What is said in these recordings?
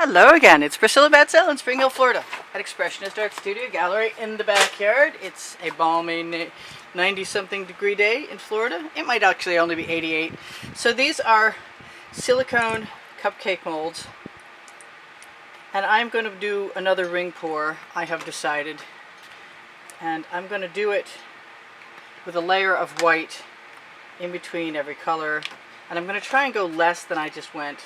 Hello again, it's Priscilla Batzell in Spring Hill, Florida at Expressionist Art Studio Gallery in the backyard. It's a balmy 90-something degree day in Florida. It might actually only be 88. So these are silicone cupcake molds, and I'm going to do another ring pour, I have decided. And I'm going to do it with a layer of white in between every color. And I'm going to try and go less than I just went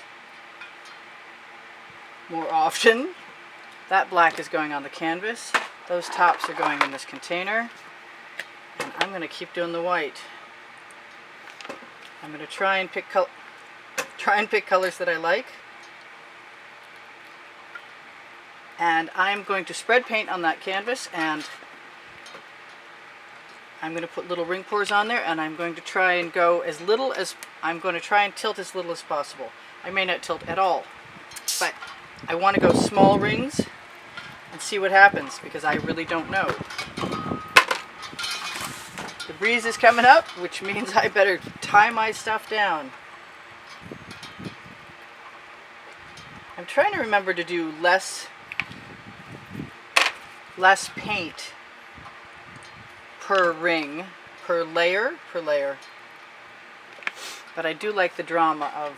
more often. That black is going on the canvas. Those tops are going in this container. And I'm going to keep doing the white. I'm going to try and pick colors that I like. And I'm going to spread paint on that canvas, and I'm going to put little ring pours on there, and I'm going to try and go as little as, I'm going to try and tilt as little as possible. I may not tilt at all, but I want to go small rings and see what happens, because I really don't know. The breeze is coming up, which means I better tie my stuff down. I'm trying to remember to do less paint per ring, per layer. But I do like the drama of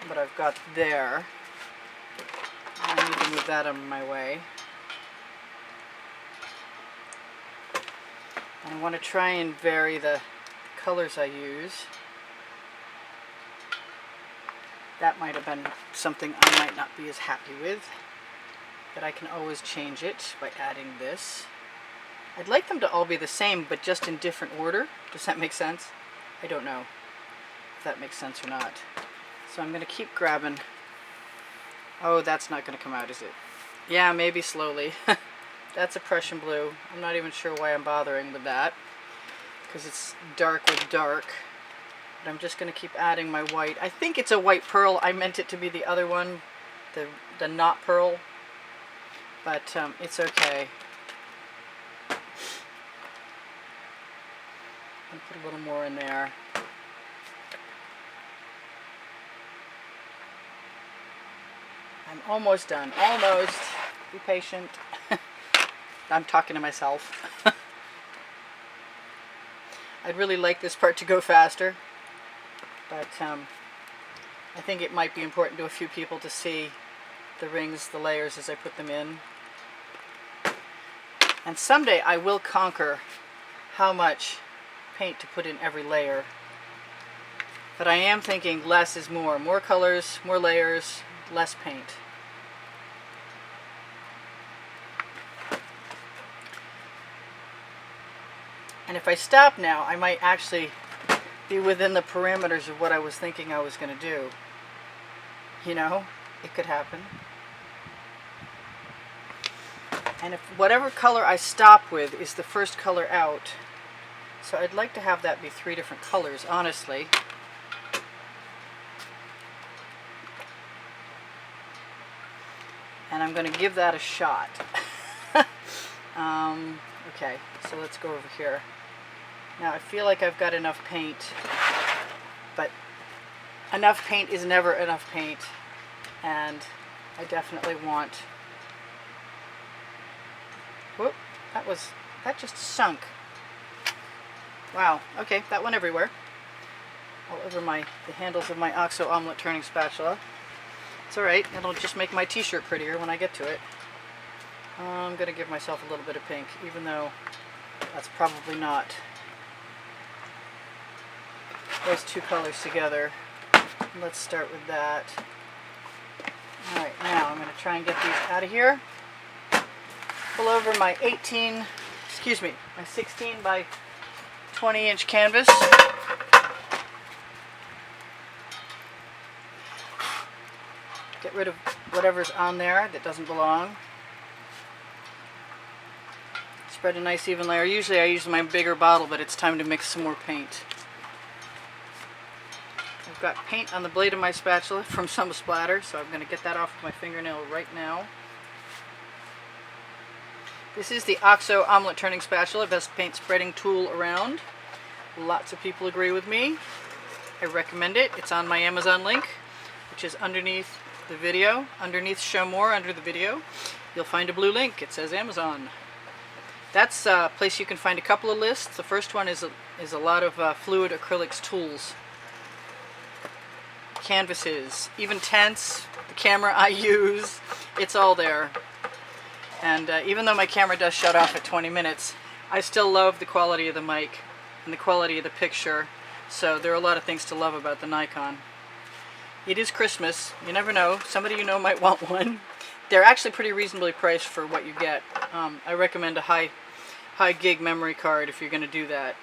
what I've got there. I need to move that out of my way. And I want to try and vary the colors I use. That might have been something I might not be as happy with, but I can always change it by adding this. I'd like them to all be the same, but just in different order. Does that make sense? I don't know if that makes sense or not. So I'm going to keep grabbing. Oh, that's not going to come out, is it? Yeah, maybe slowly. That's a Prussian blue. I'm not even sure why I'm bothering with that, because it's dark with dark. But I'm just going to keep adding my white. I think it's a white pearl. I meant it to be the other one, the not pearl. But it's okay. I'll put a little more in there. I'm almost done. Almost. Be patient. I'm talking to myself. I'd really like this part to go faster, but I think it might be important to a few people to see the rings, the layers as I put them in. And someday I will conquer how much paint to put in every layer. But I am thinking less is more. More colors, more layers, less paint. And if I stop now, I might actually be within the parameters of what I was thinking I was going to do. You know, it could happen. And if whatever color I stop with is the first color out, so I'd like to have that be 3 different colors, honestly. And I'm going to give that a shot. Okay, so let's go over here. Now I feel like I've got enough paint, but enough paint is never enough paint, and I definitely want... Whoop, that just sunk. Wow, okay, that went everywhere. All over the handles of my OXO omelet turning spatula. It's alright, it'll just make my t-shirt prettier when I get to it. I'm going to give myself a little bit of pink, even though that's probably not those 2 colors together. Let's start with that. Alright, now I'm going to try and get these out of here. Pull over my 16 by 20 inch canvas. Get rid of whatever's on there that doesn't belong. Spread a nice even layer. Usually I use my bigger bottle, but it's time to mix some more paint. I've got paint on the blade of my spatula from some splatter, so I'm going to get that off with my fingernail right now. This is the OXO omelet turning spatula, best paint spreading tool around. Lots of people agree with me. I recommend it. It's on my Amazon link, which is underneath the video, underneath show more, under the video, you'll find a blue link. It says Amazon. That's a place you can find a couple of lists. The first one is a lot of fluid acrylics tools, canvases, even tents, the camera I use, it's all there. And even though my camera does shut off at 20 minutes, I still love the quality of the mic and the quality of the picture. So there are a lot of things to love about the Nikon. It is Christmas. You never know. Somebody you know might want one. They're actually pretty reasonably priced for what you get. I recommend a high gig memory card if you're going to do that.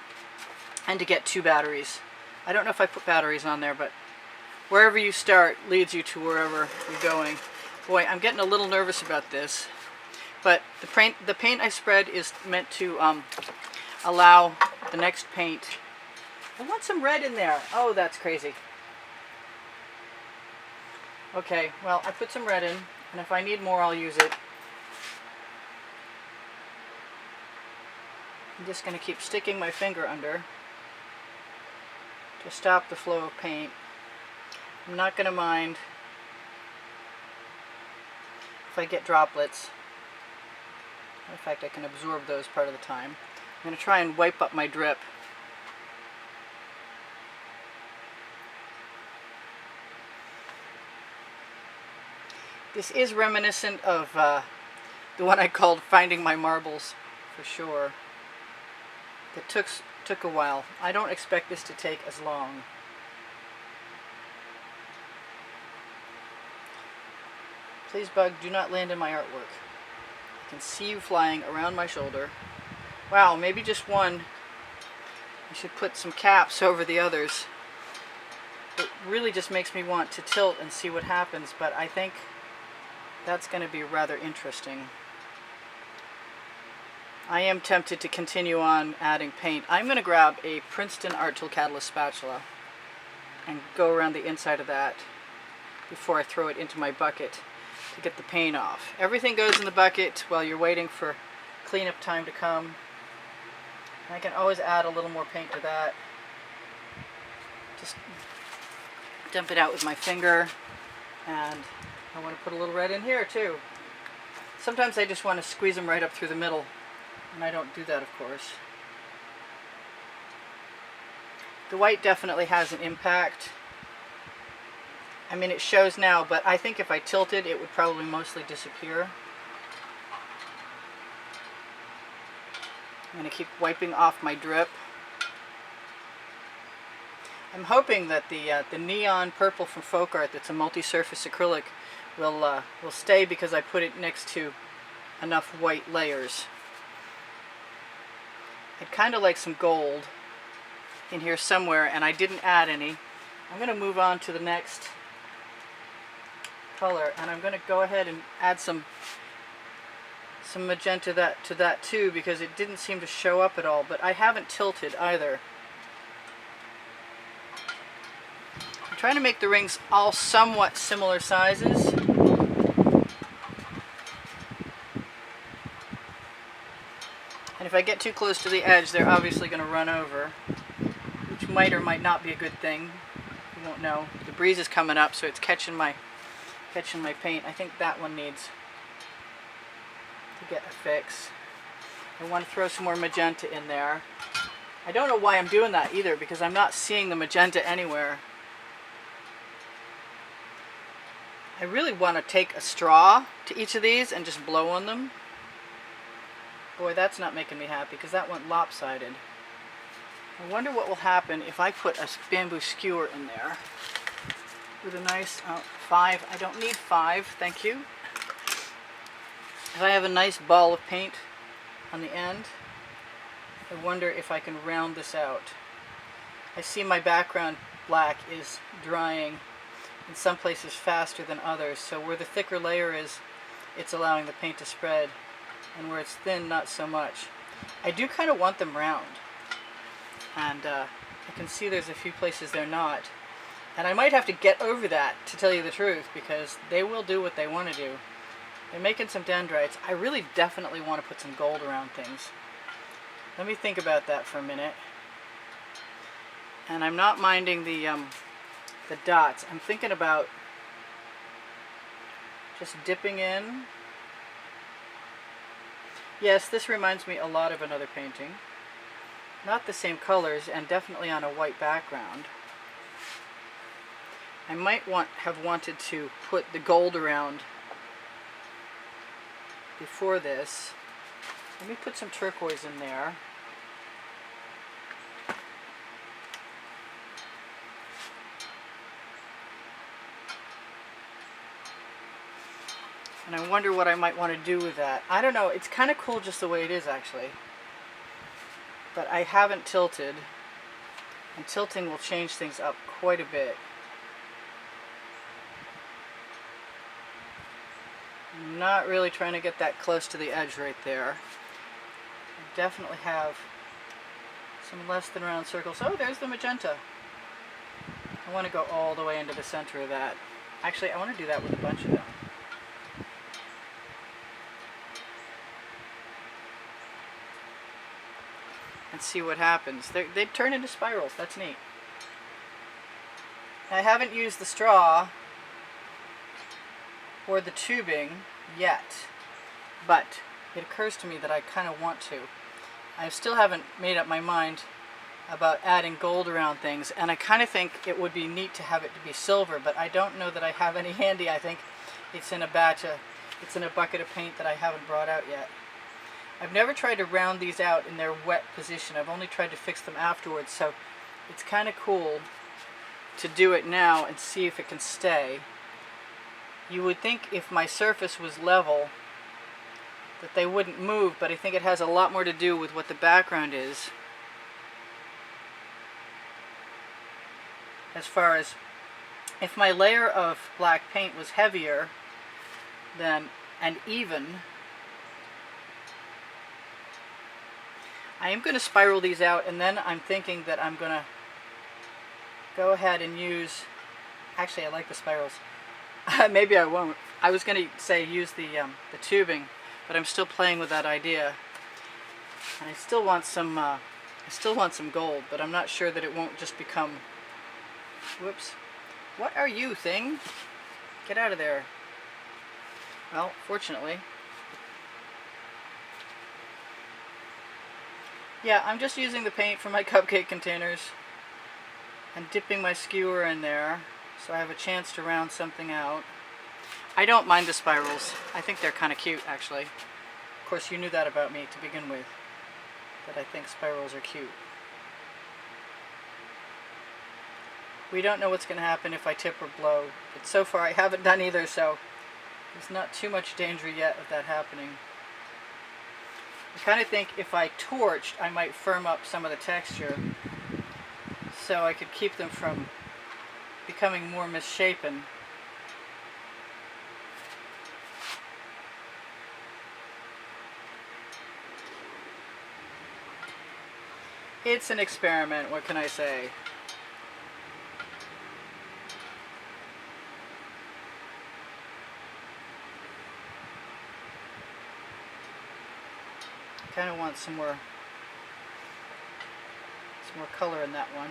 And to get 2 batteries. I don't know if I put batteries on there, but wherever you start leads you to wherever you're going. Boy, I'm getting a little nervous about this. But the paint I spread is meant to allow the next paint. I want some red in there. Oh, that's crazy. Okay, well, I put some red in, and if I need more, I'll use it. I'm just going to keep sticking my finger under to stop the flow of paint. I'm not going to mind if I get droplets. In fact, I can absorb those part of the time. I'm going to try and wipe up my drip. This is reminiscent of the one I called Finding My Marbles, for sure. It took a while. I don't expect this to take as long. Please, bug, do not land in my artwork. I can see you flying around my shoulder. Wow, maybe just one. I should put some caps over the others. It really just makes me want to tilt and see what happens, but I think that's going to be rather interesting. I am tempted to continue on adding paint. I'm going to grab a Princeton Art Tool Catalyst spatula and go around the inside of that before I throw it into my bucket to get the paint off. Everything goes in the bucket while you're waiting for cleanup time to come. I can always add a little more paint to that. Just dump it out with my finger, and I want to put a little red in here too. Sometimes I just want to squeeze them right up through the middle, and I don't do that, of course. The white definitely has an impact. I mean, it shows now, but I think if I tilted, it would probably mostly disappear. I'm going to keep wiping off my drip. I'm hoping that the neon purple from Folk Art, that's a multi-surface acrylic, will stay because I put it next to enough white layers. I'd kind of like some gold in here somewhere, and I didn't add any. I'm going to move on to the next color, and I'm going to go ahead and add some magenta to that too, because it didn't seem to show up at all, but I haven't tilted either. I'm trying to make the rings all somewhat similar sizes. And if I get too close to the edge, they're obviously going to run over, which might or might not be a good thing. You won't know. The breeze is coming up, so it's catching my paint. I think that one needs to get a fix. I want to throw some more magenta in there. I don't know why I'm doing that either, because I'm not seeing the magenta anywhere. I really want to take a straw to each of these and just blow on them. Boy, that's not making me happy, because that went lopsided. I wonder what will happen if I put a bamboo skewer in there with a nice 5. I don't need 5, thank you. If I have a nice ball of paint on the end, I wonder if I can round this out. I see my background black is drying in some places faster than others, so where the thicker layer is, it's allowing the paint to spread, and where it's thin, not so much. I do kind of want them round, and I can see there's a few places they're not, and I might have to get over that, to tell you the truth, because they will do what they want to do. They're making some dendrites. I really definitely want to put some gold around things. Let me think about that for a minute. And I'm not minding the dots. I'm thinking about Just dipping in. Yes, this reminds me a lot of another painting. Not the same colors, and definitely on a white background. I might have wanted to put the gold around before this. Let me put some turquoise in there. And I wonder what I might want to do with that. I don't know, it's kind of cool just the way it is actually. But I haven't tilted, and tilting will change things up quite a bit. I'm not really trying to get that close to the edge right there. I definitely have some less than round circles. Oh, there's the magenta. I want to go all the way into the center of that. Actually, I want to do that with a bunch of them. And see what happens. They turn into spirals. That's neat. I haven't used the straw or the tubing yet, but it occurs to me that I kind of want to. I still haven't made up my mind about adding gold around things, and I kind of think it would be neat to have it to be silver, but I don't know that I have any handy. I think it's in a bucket of paint that I haven't brought out yet. I've never tried to round these out in their wet position. I've only tried to fix them afterwards, so it's kind of cool to do it now and see if it can stay. You would think if my surface was level that they wouldn't move, but I think it has a lot more to do with what the background is. As far as if my layer of black paint was heavier than and even, I am going to spiral these out, and then I'm thinking that I'm going to go ahead and use, actually I like the spirals, maybe I won't. I was going to say use the tubing, but I'm still playing with that idea. And I still want some gold, but I'm not sure that it won't just become, whoops, what are you, thing? Get out of there. Well, fortunately. Yeah, I'm just using the paint from my cupcake containers and dipping my skewer in there so I have a chance to round something out. I don't mind the spirals. I think they're kind of cute, actually. Of course, you knew that about me to begin with, that I think spirals are cute. We don't know what's going to happen if I tip or blow, but so far I haven't done either, so there's not too much danger yet of that happening. I kind of think if I torched, I might firm up some of the texture so I could keep them from becoming more misshapen. It's an experiment, what can I say? I kind of want some more color in that one.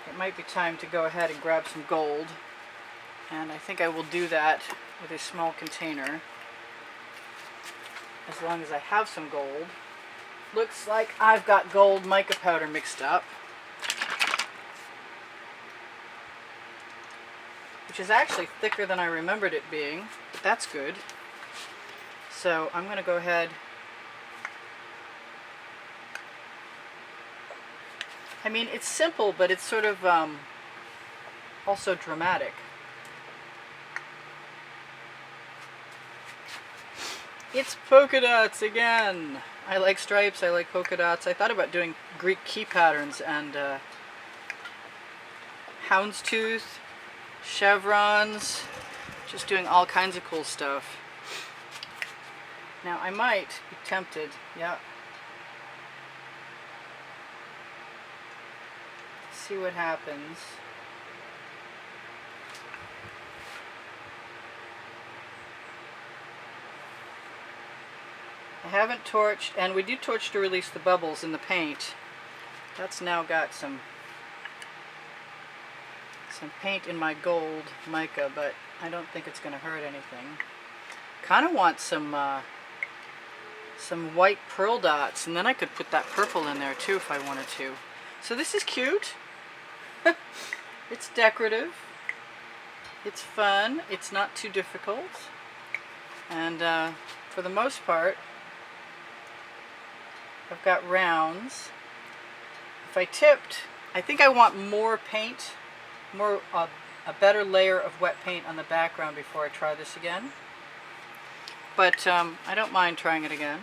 It might be time to go ahead and grab some gold, and I think I will do that with a small container as long as I have some gold. Looks like I've got gold mica powder mixed up, which is actually thicker than I remembered it being, but that's good. So I'm going to go ahead. I mean, it's simple, but it's sort of also dramatic. It's polka dots again. I like stripes, I like polka dots. I thought about doing Greek key patterns and houndstooth, chevrons, just doing all kinds of cool stuff. Now I might be tempted, yeah. See what happens. I haven't torched, and we do torch to release the bubbles in the paint. That's now got some paint in my gold mica, but I don't think it's going to hurt anything. Kind of want some white pearl dots, and then I could put that purple in there too if I wanted to. So this is cute. It's decorative. It's fun. It's not too difficult. And for the most part, I've got rounds. If I tipped, I think I want more paint, a better layer of wet paint on the background before I try this again. But I don't mind trying it again.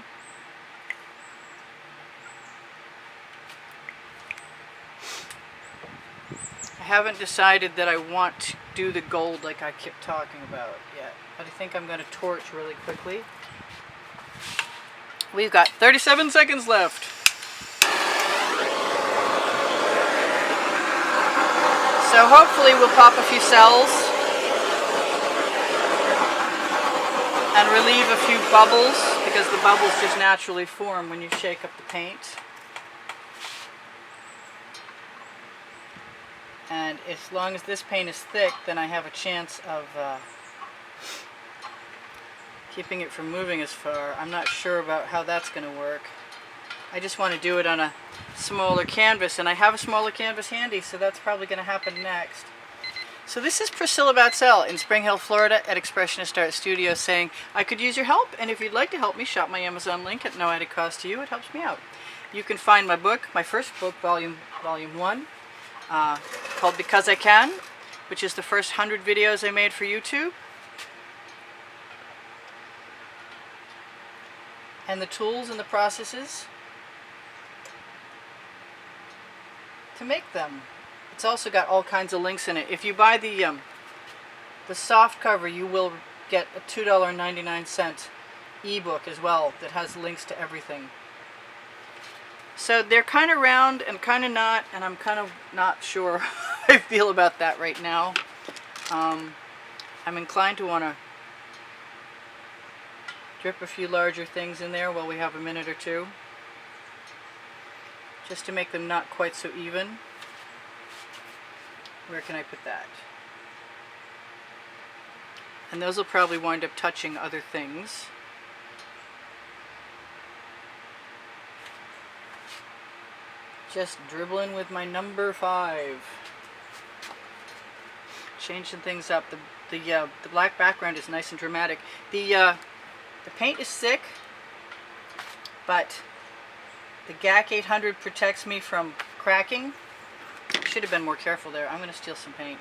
I haven't decided that I want to do the gold like I kept talking about yet, but I think I'm going to torch really quickly. We've got 37 seconds left. So hopefully we'll pop a few cells and relieve a few bubbles, because the bubbles just naturally form when you shake up the paint. And as long as this paint is thick, then I have a chance of keeping it from moving as far. I'm not sure about how that's going to work. I just want to do it on a smaller canvas, and I have a smaller canvas handy, so that's probably going to happen next. So this is Priscilla Batzell in Spring Hill, Florida at Expressionist Art Studio saying, I could use your help, and if you'd like to help me, shop my Amazon link at no added cost to you. It helps me out. You can find my book, my first book, volume 1, called Because I Can, which is the first 100 videos I made for YouTube. And the tools and the processes to make them. It's also got all kinds of links in it. If you buy the soft cover, you will get a $2.99 ebook as well that has links to everything. So they're kind of round and kind of not, and I'm kind of not sure how I feel about that right now. I'm inclined to want to drip a few larger things in there while we have a minute or two, just to make them not quite so even. Where can I put that? And those will probably wind up touching other things. Just dribbling with my number 5. Changing things up. The black background is nice and dramatic. The paint is thick, but the GAC 800 protects me from cracking. Should have been more careful there. I'm going to steal some paint.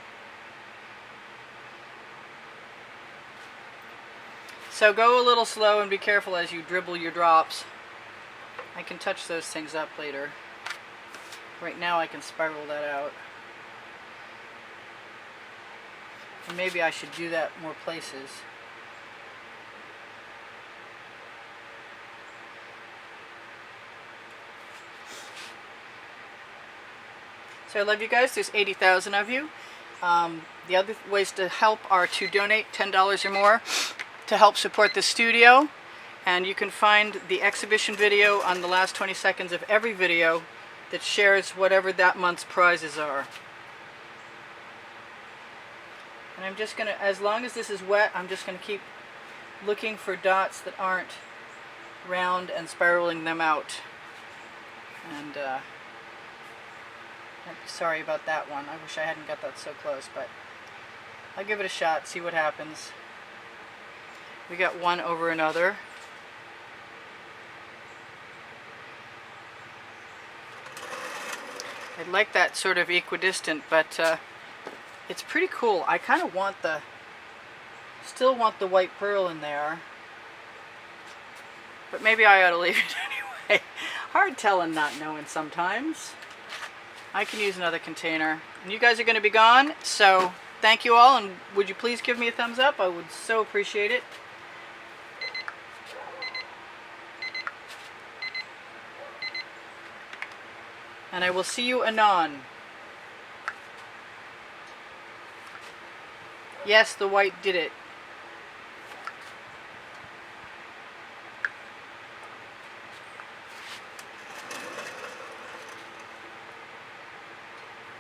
So go a little slow and be careful as you dribble your drops. I can touch those things up later. Right now I can spiral that out. And maybe I should do that more places. So I love you guys. There's 80,000 of you. The other ways to help are to donate $10 or more to help support the studio. And you can find the exhibition video on the last 20 seconds of every video that shares whatever that month's prizes are. And I'm just going to, as long as this is wet, I'm just going to keep looking for dots that aren't round and spiraling them out. And I'm sorry about that one. I wish I hadn't got that so close, but I'll give it a shot, see what happens. We got one over another. I like that sort of equidistant, but it's pretty cool. I kind of want still want the white pearl in there, but maybe I ought to leave it anyway. Hard telling, not knowing sometimes. I can use another container. And you guys are going to be gone, so thank you all, and would you please give me a thumbs up? I would so appreciate it. And I will see you anon. Yes, the white did it.